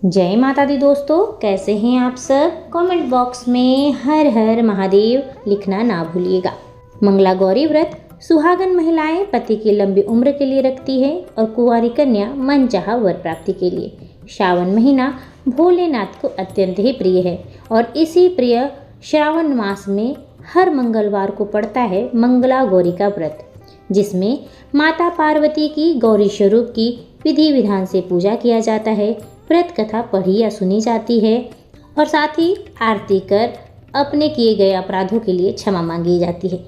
जय माता दी दोस्तों, कैसे हैं आप सब। कमेंट बॉक्स में हर हर महादेव लिखना ना भूलिएगा। मंगला गौरी व्रत सुहागन महिलाएं पति की लंबी उम्र के लिए रखती है और कुंवारी कन्या मनचाहा वर प्राप्ति के लिए। श्रावण महीना भोलेनाथ को अत्यंत ही प्रिय है और इसी प्रिय श्रावण मास में हर मंगलवार को पड़ता है मंगला गौरी का व्रत, जिसमें माता पार्वती की गौरी स्वरूप की विधि विधान से पूजा किया जाता है। व्रत कथा पढ़ी या सुनी जाती है और साथ ही आरती कर अपने किए गए अपराधों के लिए क्षमा मांगी जाती है।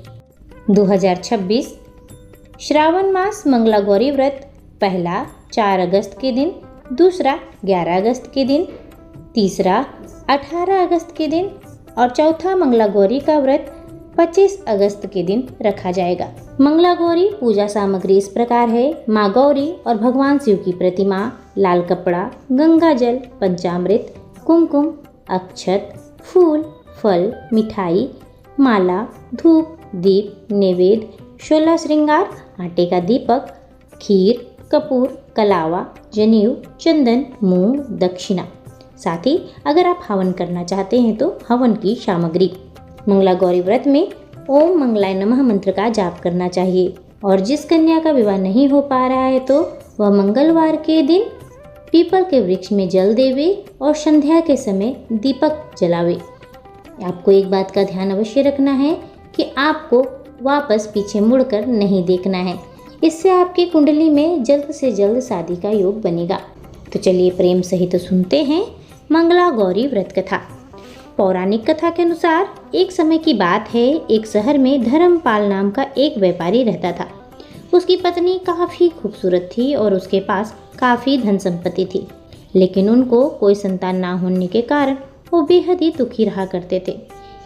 2026 श्रावण मास मंगला गौरी व्रत पहला 4 अगस्त के दिन, दूसरा 11 अगस्त के दिन, तीसरा 18 अगस्त के दिन और चौथा मंगला गौरी का व्रत 25 अगस्त के दिन रखा जाएगा। मंगला गौरी पूजा सामग्री इस प्रकार है। माँ गौरी और भगवान शिव की प्रतिमा, लाल कपड़ा, गंगा जल, पंचामृत, कुमकुम, अक्षत, फूल, फल, मिठाई, माला, धूप, दीप, नैवेद्य, 16 श्रृंगार, आटे का दीपक, खीर, कपूर, कलावा, जनेऊ, चंदन, मूंग, दक्षिणा। साथ ही अगर आप हवन करना चाहते हैं तो हवन की सामग्री। मंगला गौरी व्रत में ओम मंगलाय नमः मंत्र का जाप करना चाहिए और जिस कन्या का विवाह नहीं हो पा रहा है तो वह मंगलवार के दिन पीपल के वृक्ष में जल देवे और संध्या के समय दीपक जलावे। आपको एक बात का ध्यान अवश्य रखना है कि आपको वापस पीछे मुड़कर नहीं देखना है, इससे आपकी कुंडली में जल्द से जल्द शादी का योग बनेगा। तो चलिए प्रेम सहित सुनते हैं मंगला गौरी व्रत कथा। पौराणिक कथा के अनुसार एक समय की बात है, एक शहर में धर्मपाल नाम का एक व्यापारी रहता था। उसकी पत्नी काफ़ी खूबसूरत थी और उसके पास काफ़ी धन संपत्ति थी, लेकिन उनको कोई संतान ना होने के कारण वो बेहद ही दुखी रहा करते थे।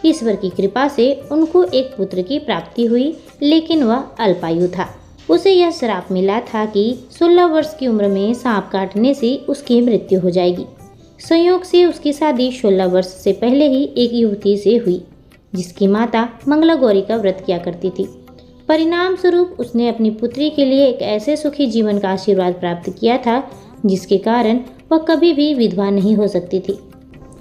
ईश्वर की कृपा से उनको एक पुत्र की प्राप्ति हुई, लेकिन वह अल्पायु था। उसे यह श्राप मिला था कि 16 वर्ष की उम्र में सांप काटने से उसकी मृत्यु हो जाएगी। संयोग से उसकी शादी 16 वर्ष से पहले ही एक युवती से हुई, जिसकी माता मंगला गौरी का व्रत किया करती थी। परिणाम स्वरूप उसने अपनी पुत्री के लिए एक ऐसे सुखी जीवन का आशीर्वाद प्राप्त किया था, जिसके कारण वह कभी भी विधवा नहीं हो सकती थी।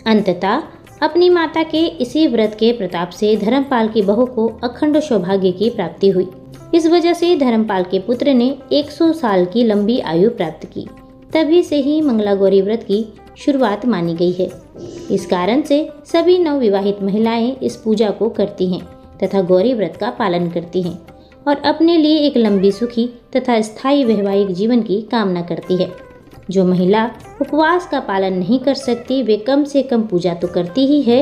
अंततः अपनी माता के इसी व्रत के प्रताप से धर्मपाल की बहू को अखंड सौभाग्य की प्राप्ति हुई। इस वजह से धर्मपाल के पुत्र ने 100 साल की लंबी आयु प्राप्त की। तभी से ही मंगला गौरी व्रत की शुरुआत मानी गई है। इस कारण से सभी नवविवाहित महिलाएं इस पूजा को करती हैं तथा गौरी व्रत का पालन करती हैं और अपने लिए एक लंबी, सुखी तथा स्थायी वैवाहिक जीवन की कामना करती है। जो महिला उपवास का पालन नहीं कर सकती वे कम से कम पूजा तो करती ही है।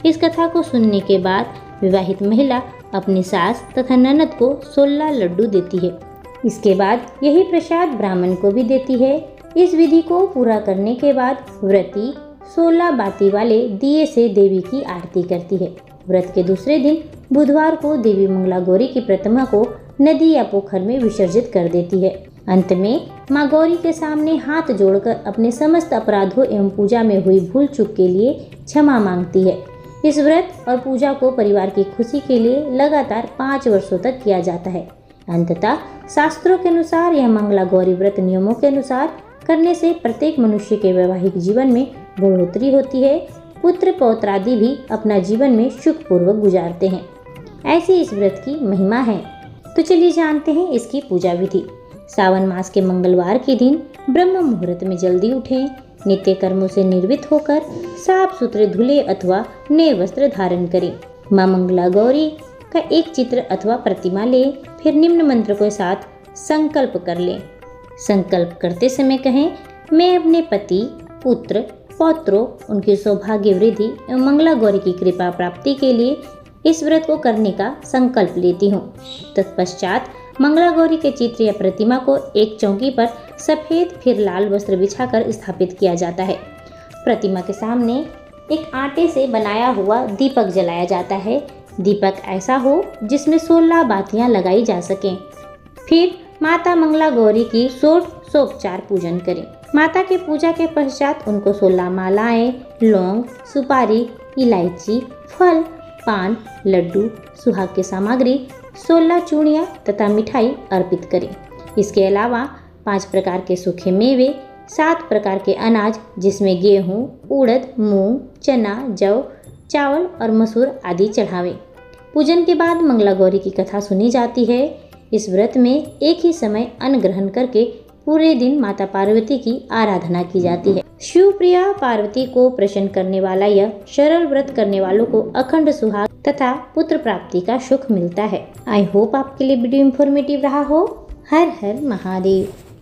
इस कथा को सुनने के बाद विवाहित महिला अपनी सास तथा ननद को 16 लड्डू देती है। इसके बाद यही प्रसाद ब्राह्मण को भी देती है। इस विधि को पूरा करने के बाद व्रती 16 बाती वाले दिए से देवी की आरती करती है। व्रत के दूसरे दिन बुधवार को देवी मंगला गौरी की प्रतिमा को नदी या पोखर में विसर्जित कर देती है। अंत में माँ गौरी के सामने हाथ जोड़कर अपने समस्त अपराधों एवं पूजा में हुई भूल चूक के लिए क्षमा मांगती है। इस व्रत और पूजा को परिवार की खुशी के लिए लगातार 5 वर्षों तक किया जाता है। अंततः शास्त्रों के अनुसार यह मंगला गौरी व्रत नियमों के अनुसार करने से प्रत्येक मनुष्य के वैवाहिक जीवन में बढ़ोतरी होती है। पुत्र पौत्र आदि भी अपना जीवन में सुखपूर्वक गुजारते हैं। ऐसी इस व्रत की महिमा है। तो चलिए जानते हैं इसकी पूजा विधि। सावन मास के मंगलवार के दिन ब्रह्म मुहूर्त में जल्दी उठें, नित्य कर्मों से निर्वृत्त होकर साफ सुथरे धुले अथवा नए वस्त्र धारण करें। माँ मंगला गौरी का एक चित्र अथवा प्रतिमा लें, फिर निम्न मंत्र के साथ संकल्प कर लें। संकल्प करते समय कहें, मैं अपने पति, पुत्र, पौत्रों, उनकी सौभाग्य वृद्धि एवं मंगला गौरी की कृपा प्राप्ति के लिए इस व्रत को करने का संकल्प लेती हूँ। तत्पश्चात मंगला गौरी के चित्र या प्रतिमा को एक चौकी पर सफेद फिर लाल वस्त्र बिछाकर स्थापित किया जाता है। प्रतिमा के सामने एक आटे से बनाया हुआ दीपक जलाया जाता है। दीपक ऐसा हो जिसमें 16 बातियां लगाई जा सकें। फिर माता मंगला गौरी की षोडशोपचार पूजन करें। माता के पूजा के पश्चात उनको 16 मालाएं, लौंग, सुपारी, इलायची, फल, पान, लड्डू, सुहाग की सामग्री, 16 चूड़ियाँ तथा मिठाई अर्पित करें। इसके अलावा 5 प्रकार के सूखे मेवे, 7 प्रकार के अनाज जिसमें गेहूँ, उड़द, मूंग, चना, जौ, चावल और मसूर आदि चढ़ावें। पूजन के बाद मंगला गौरी की कथा सुनी जाती है। इस व्रत में एक ही समय अन्न ग्रहण करके पूरे दिन माता पार्वती की आराधना की जाती है। शिव प्रिया पार्वती को प्रसन्न करने वाला यह सरल व्रत करने वालों को अखंड सुहाग तथा पुत्र प्राप्ति का सुख मिलता है। आई होप आपके लिए वीडियो इंफॉर्मेटिव रहा हो। हर हर महादेव।